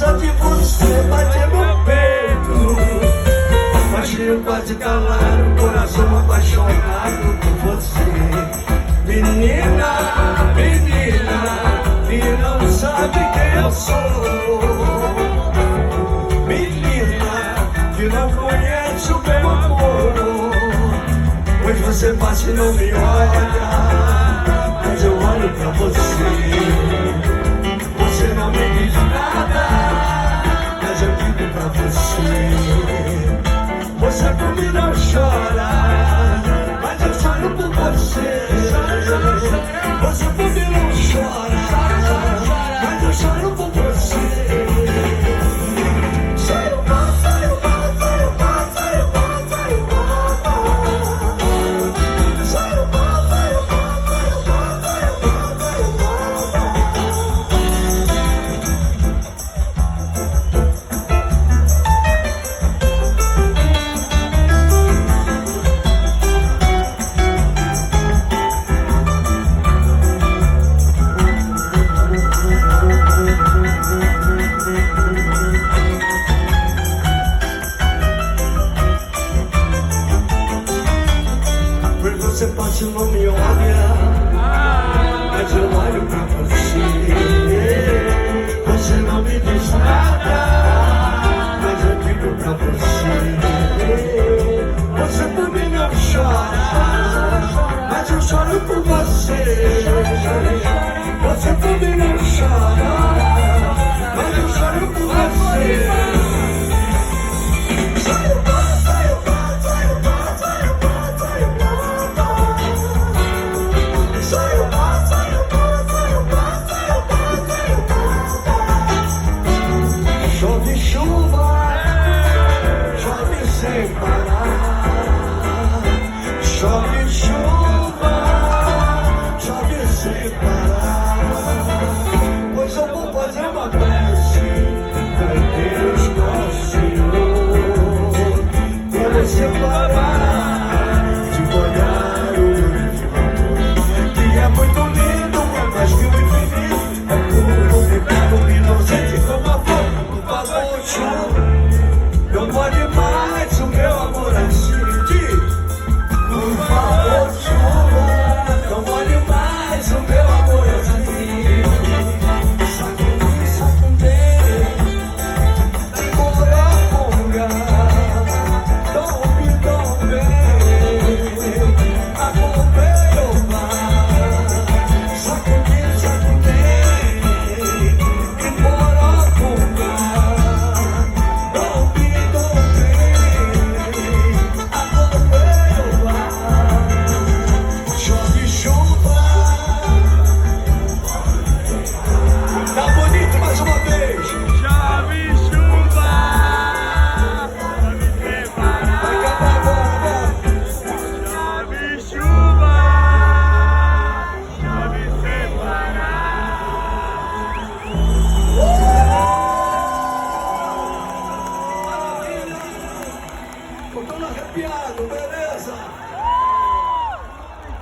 só de você bate no peito. Baixinho quase calado, coração apaixonado por você. Menina, menina, e não sabe quem eu sou. Menina, que não conhece o meu amor. Pois você passa e não me olha, mas eu olho pra você. Você não me diz nada, mas eu digo pra você. Você por mim não chora, mas eu choro por você. Você por mim não chora, mas eu choro por você. Você passa e não me olha, mas eu olho pra você. Você não me diz nada, mas eu digo pra você. Você por mim não chora, mas eu choro por você. Você por mim não chora, mas eu choro por você. Chove chuva, chove sem parar. Chove chuva, chove sem parar. Pois eu vou fazer uma prece pra Deus nosso Senhor, pra você parar de molhar o meu que é muito lindo, é mais que o infinito, é puro pecado inocente como a flor. Não pode mais o meu amor assim. Por favor, chuva. Não pode mais o meu amor assim. Sacude, sacude, coroconga. Dombe, dombe, acompanha. Sacude, sacude, coroconga. Tô todo arrepiado, beleza?